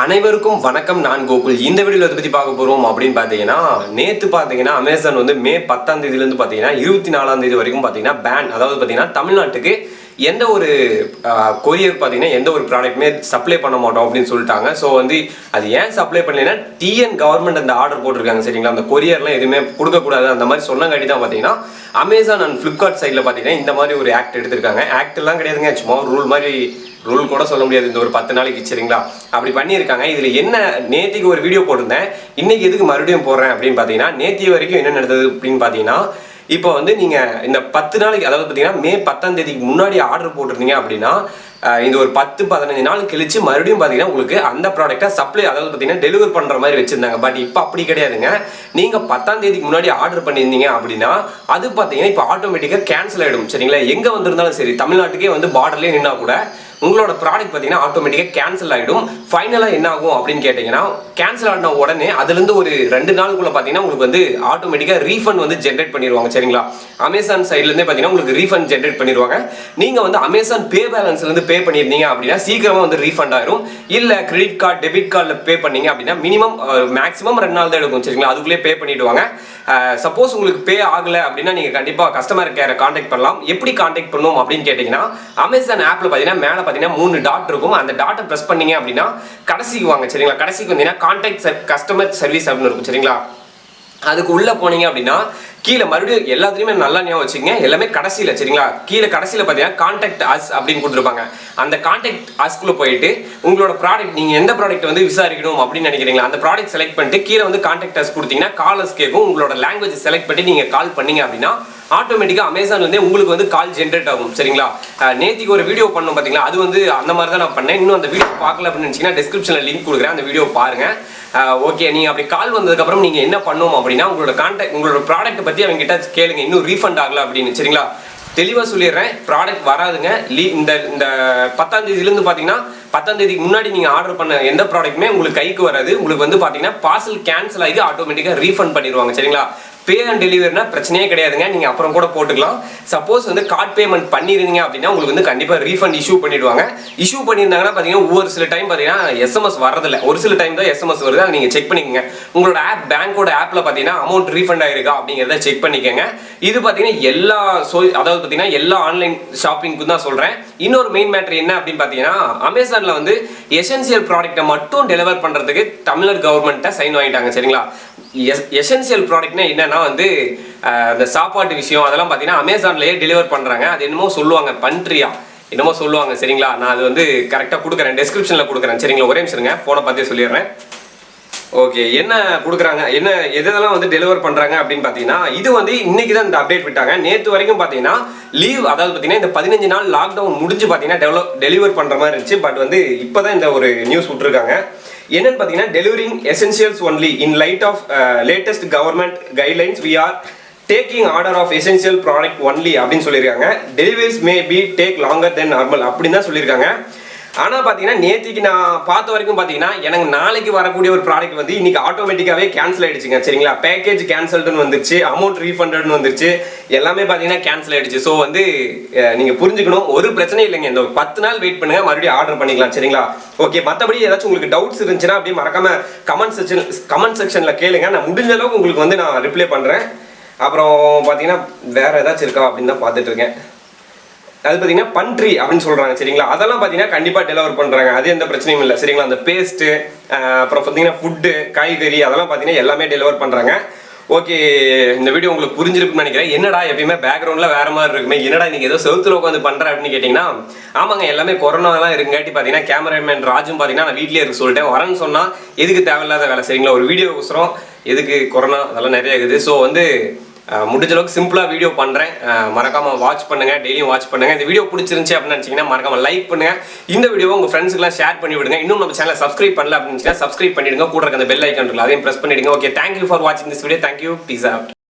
அனைவருக்கும் வணக்கம். நான் கோகுல். இந்த வீடியோல எதை பத்தி பார்க்க போறோம் அப்படின்னு பாத்தீங்கன்னா, நேத்து பாத்தீங்கன்னா அமேசான் வந்து மே 10ஆம் தேதியில இருந்து பாத்தீங்கன்னா 24ஆம் தேதி வரைக்கும் பாத்தீங்கன்னா பேன், அதாவது பாத்தீங்கன்னா தமிழ்நாட்டுக்கு எந்த ஒரு கொரியர் பாத்தீங்கன்னா எந்த ஒரு ப்ராடக்ட்டுமே சப்ளை பண்ண மாட்டோம் அப்படின்னு சொல்லிட்டாங்க. ஸோ வந்து அது ஏன் சப்ளை பண்ணலைன்னா டிஎன் கவர்மெண்ட் அந்த ஆர்டர் போட்டிருக்காங்க சரிங்களா. அந்த கொரியர்லாம் எதுவுமே கொடுக்கக்கூடாது அந்த மாதிரி சொன்னங்காட்டி தான் பாத்தீங்கன்னா அமேசான் அண்ட் ஃபிளிப்கார்ட் சைடில் பாத்தீங்கன்னா இந்த மாதிரி ஒரு ஆக்ட் எடுத்திருக்காங்க. ஆக்ட் எல்லாம் கிடையாதுங்க, சும்மா ரூல் மாதிரி, ரூல் கூட சொல்ல முடியாது, இந்த ஒரு 10 நாளைக்கு சரிங்களா அப்படி பண்ணியிருக்காங்க. இதில் என்ன நேத்திக்கு ஒரு வீடியோ போட்டிருந்தேன், இன்னைக்கு எதுக்கு மறுபடியும் போடுறேன் அப்படின்னு பார்த்தீங்கன்னா, நேத்தி வரைக்கும் என்ன நடந்தது அப்படின்னு பார்த்தீங்கன்னா, இப்போ வந்து நீங்கள் இந்த 10 நாளைக்கு, அதாவது பார்த்தீங்கன்னா மே 10ஆம் தேதிக்கு முன்னாடி ஆர்டர் போட்டிருந்தீங்க அப்படின்னா இந்த ஒரு 10-15 நாள் கழிச்சு மறுபடியும் பார்த்தீங்கன்னா உங்களுக்கு அந்த ப்ராடக்டை சப்ளை, அதாவது பார்த்தீங்கன்னா டெலிவர் பண்ணுற மாதிரி வச்சிருந்தாங்க. பட் இப்போ அப்படி கிடையாதுங்க. நீங்கள் 10ஆம் தேதிக்கு முன்னாடி ஆர்டர் பண்ணியிருந்தீங்க அப்படின்னா அது பார்த்தீங்கன்னா இப்போ ஆட்டோமேட்டிக்காக கேன்சல் ஆகிடும் சரிங்களா. எங்கே வந்திருந்தாலும் சரி, தமிழ்நாட்டுக்கே வந்து பார்டர்லேயே நின்னா கூட உங்களோட ப்ராடக்ட் பார்த்தீங்கன்னா ஆட்டோமேட்டிக்காக கேன்சல் ஆகிடும். ஃபைனலாக என்ன ஆகும் அப்படின்னு கேட்டிங்கன்னா, கேன்சல் ஆன உடனே அதுலேருந்து ஒரு 2 நாளுக்குள்ளே பார்த்தீங்கன்னா உங்களுக்கு வந்து ஆட்டோமேட்டிக்காக ரீஃபண்ட் வந்து ஜென்ரேட் பண்ணிடுவாங்க சரிங்களா. அமேசான் சைட்லேருந்தே பார்த்தீங்கன்னா உங்களுக்கு ரீஃபண்ட் ஜென்ரேட் பண்ணிடுவாங்க. நீங்கள் வந்து அமேசான் பே பேலன்ஸ்லேருந்து பே பண்ணியிருந்தீங்க அப்படின்னா சீக்கிரமாக வந்து ரீஃபண்ட் ஆயிரும். இல்லை கிரெடிட் கார்டு டெபிட் கார்டில் பே பண்ணீங்க அப்படின்னா மினிமம் மேக்ஸிமம் 2 நாள் தான் எடுக்கும் சரிங்களா. அதுக்குள்ளே பே பண்ணிவிடுவாங்க. சப்போஸ் உங்களுக்கு பே ஆகலை அப்படின்னா நீங்கள் கண்டிப்பாக கஸ்டமர் கேரை காண்டாக்ட் பண்ணலாம். எப்படி காண்டாக்ட் பண்ணணும் அப்படின்னு கேட்டிங்கன்னா, அமேசான் ஆப்பில் பார்த்தீங்கன்னா மேலே பார்த்தீங்கன்னா 3 டாட் இருக்கும். அந்த டாட்டை ப்ரெஸ் பண்ணீங்க அப்படின்னா கடைசிக்கு வாங்க சரிங்களா. கடைசிக்கு வந்தீங்கன்னா காண்டாக்ட் கஸ்டமர் சர்வீஸ் அப்படின்னு இருக்கும் சரிங்களா. அதுக்கு உள்ளே போனீங்க அப்படின்னா கீழே மறுபடியும் எல்லாத்துலேயுமே நல்லா ஞாபகம் வச்சுக்கோங்க, எல்லாமே கடைசியில் சரிங்களா. கீழே கடைசியில் பார்த்தீங்கன்னா காண்டாக்ட் அஸ் அப்படின்னு கொடுத்துருப்பாங்க. அந்த காண்டாக்ட் அஸ்குள்ளே போயிட்டு உங்களோட ப்ராடக்ட், நீங்கள் எந்த ப்ராடக்ட் வந்து விசாரிக்கணும் அப்படின்னு நினைக்கிறீங்களா அந்த ப்ராடக்ட் செலக்ட் பண்ணிட்டு கீழே வந்து காண்டாக்ட் அஸ் கொடுத்தீங்கன்னா காலர்ஸ் கேட்கும். உங்களோட லாங்குவேஜ் செலக்ட் பண்ணி நீங்கள் கால் பண்ணீங்க அப்படின்னா ஆட்டோமேட்டிக்காக அமேசான் வந்து உங்களுக்கு வந்து கால் ஜென்ரேட் ஆகும் சரிங்களா. நேத்திக்கு ஒரு வீடியோ பண்ணோம் பார்த்தீங்களா, அது வந்து அந்த மாதிரி தான் நான் பண்ணேன். இன்னும் அந்த வீடியோ பார்க்கல அப்படின்னு நினச்சிங்கன்னா டிஸ்கிரிப்ஷனில் லிங்க் கொடுக்குறேன், அந்த வீடியோ பாருங்கள். ஓகே, நீங்கள் அப்படி கால் வந்ததுக்கப்புறம் நீங்கள் என்ன பண்ணணும் அப்படின்னா உங்களோட ப்ராடக்ட்டை பற்றி அவங்க கிட்ட கேளுங்க, இன்னும் ரீஃபண்ட் ஆகல அப்படின்னு சரிங்களா. தெளிவாக சொல்லிடுறேன், ப்ராடக்ட் வராதுங்க. இந்த 10ஆம் தேதியிலேருந்து பார்த்தீங்கன்னா 10ஆம் தேதிக்கு முன்னாடி நீங்கள் ஆர்டர் பண்ண எந்த ப்ராடக்ட்டுமே உங்களுக்கு கைக்கு வராது. உங்களுக்கு வந்து பார்த்தீங்கன்னா பார்சல் கேன்சல் ஆகி ஆட்டோமேட்டிக்காக ரீஃபண்ட் பண்ணிடுவாங்க சரிங்களா. பே அண்ட் டெலிவரினா பிரச்சனையே கிடையாதுங்க, நீங்கள் அப்புறம் கூட போட்டுக்கலாம். சப்போஸ் வந்து கார்டு பேமெண்ட் பண்ணிருந்தீங்க அப்படின்னா உங்களுக்கு வந்து கண்டிப்பாக ரீஃபண்ட் இஷ்யூ பண்ணிடுவாங்க. இஷ்யூ பண்ணியிருந்தாங்கன்னா பார்த்தீங்கன்னா ஒவ்வொரு சில டைம் பார்த்தீங்கன்னா எஸ்எம்எஸ் வரதில்லை, ஒரு சில டைம் தான் எஸ்எம்எஸ் வருது. அதை நீங்கள் செக் பண்ணிக்கோங்க. உங்களோட ஆப் பேங்கோட ஆப்பில் பார்த்தீங்கன்னா அமௌண்ட் ரீஃபண்ட் ஆயிருக்கா அப்படிங்கிறத செக் பண்ணிக்கோங்க. இது பார்த்தீங்கன்னா அதாவது பார்த்தீங்கன்னா எல்லா ஆன்லைன் ஷாப்பிங்க்கு தான் சொல்கிறேன். இன்னொரு மெயின் மேட்டர் என்ன அப்படின்னு பார்த்தீங்கன்னா, அமேசானில் வந்து எசென்சியல் ப்ராடக்ட்டை மட்டும் டெலிவர் பண்ணுறதுக்கு தமிழ்நாடு கவர்மெண்ட்டை சைன் வாங்கிட்டாங்க சரிங்களா. எசென்சியல் ப்ராடக்ட்னா என்னன்னா வந்து இந்த சாப்பாட்டு விஷயம் அதெல்லாம் பார்த்தீங்கன்னா அமேசான்லேயே டெலிவர் பண்ணுறாங்க. அது என்னமோ சொல்லுவாங்க, பண்ட்ரியா என்னமோ சொல்லுவாங்க சரிங்களா. நான் அது வந்து கரெக்டாக கொடுக்குறேன், டிஸ்கிரிப்ஷனில் கொடுக்குறேன் சரிங்களா. ஒரே நிமிஷம் ஃபோனை பார்த்தே சொல்லிடுறேன். ஓகே, என்ன கொடுக்குறாங்க, என்ன எதெல்லாம் வந்து டெலிவர் பண்ணுறாங்க அப்படின்னு பார்த்தீங்கன்னா, இது வந்து இன்னைக்கு தான் இந்த அப்டேட் விட்டாங்க. நேற்று வரைக்கும் பார்த்தீங்கன்னா லீவ், அதாவது பார்த்தீங்கன்னா இந்த 15 நாள் லாக்டவுன் முடிஞ்சு பார்த்தீங்கன்னா டெலிவர் பண்ணுற மாதிரி இருந்துச்சு. பட் வந்து இப்போ தான் இந்த ஒரு நியூஸ் விட்டுருக்காங்க. என்னன்னு பார்த்தீங்கன்னா, delivering essentials only in light of latest government guidelines we are taking order of essential product only அப்படின்னு சொல்லியிருக்காங்க. Deliveries may be take longer than normal அப்படின்னு தான் சொல்லியிருக்காங்க. ஆனால் பார்த்தீங்கன்னா நேற்றுக்கு நான் பார்த்த வரைக்கும் பார்த்தீங்கன்னா எனக்கு நாளைக்கு வரக்கூடிய ஒரு ப்ராடக்ட் வந்து இன்னைக்கு ஆட்டோமேட்டிக்காகவே கேன்சல் ஆகிடுச்சுங்க சரிங்களா. பேக்கேஜ் கேன்சல்டுன்னு வந்துருச்சு, அமௌண்ட் ரீஃபண்டட்னு வந்துருச்சு, எல்லாமே பார்த்தீங்கன்னா கேன்சல் ஆகிடுச்சு. ஸோ வந்து நீங்கள் புரிஞ்சுக்கணும், ஒரு பிரச்சனை இல்லைங்க. இந்த 10 நாள் வெயிட் பண்ணுங்கள், மறுபடியும் ஆர்டர் பண்ணிக்கலாம் சரிங்களா. ஓகே, மற்றபடி ஏதாச்சும் உங்களுக்கு டவுட்ஸ் இருந்துச்சுன்னா அப்படியே மறக்காம கமெண்ட் செக்ஷனில் கேளுங்க. நான் முடிஞ்ச அளவுக்கு உங்களுக்கு வந்து நான் ரிப்ளை பண்ணுறேன். அப்புறம் பார்த்தீங்கன்னா வேறு ஏதாச்சும் இருக்கா அப்படின்னு தான் பார்த்துட்டு இருக்கேன். அது பார்த்தீங்கன்னா பண்ட்ரி அப்படின்னு சொல்கிறாங்க சரிங்களா. அதெல்லாம் பார்த்தீங்கன்னா கண்டிப்பாக டெலிவர் பண்ணுறாங்க, அது எந்த பிரச்சனையும் இல்லை சரிங்களா. அந்த பேஸ்ட்டு, அப்புறம் பார்த்தீங்கன்னா ஃபுட்டு, காய்கறி அதெல்லாம் பார்த்தீங்கன்னா எல்லாமே டெலிவர் பண்ணுறாங்க. ஓகே, இந்த வீடியோ உங்களுக்கு புரிஞ்சிருக்குன்னு நினைக்கிறேன். என்னடா எப்பயுமே பேக்ரவுண்டில் வேறு மாதிரி இருக்குமே, என்னடா நீங்கள் ஏதோ செவுத்துல உட்காந்து பண்ணுறேன் அப்படின்னு கேட்டிங்கன்னா, ஆமாங்க எல்லாமே கொரோனாலாம் இருக்குங்காட்டி பார்த்தீங்கன்னா கேமராமேன் ராஜும் பார்த்தீங்கன்னா நான் வீட்லேயே இருக்க சொல்லிட்டேன். வரேன்னு சொன்னால் எதுக்கு தேவையில்லாத வேலை சரிங்களா. ஒரு வீடியோ அவசரம், எதுக்கு கொரோனா அதெல்லாம் நிறைய இருக்குது. ஸோ வந்து முடிஞ்ச அளவுக்கு சிம்பிளாக வீடியோ பண்ணுறேன். மறக்காமல் வாட்ச் பண்ணுங்கள், டெய்லியும் வாட்ச் பண்ணுங்கள். இந்த வீடியோ பிடிச்சிருந்துச்சி அப்படின்னு நினச்சிங்கன்னா மறக்காமல் லைக் பண்ணுங்கள். இந்த வீடியோவை உங்கள் ஃப்ரெண்ட்ஸுக்குலாம் ஷேர் பண்ணி விடுங்க. இன்னும் நம்ம சேனலை சப்ஸ்கிரைப் பண்ணல அப்படின்னு சப்ஸ்கிரைப் பண்ணிவிடுங்க. கூட இருக்க அந்த பெல் ஐக்கான் இருக்குல்ல, அதையும் ப்ரெஸ் பண்ணிவிடுங்க. ஓகே, தேங்க்யூ ஃபார் வாட்சிங் this video. Thank you, peace out.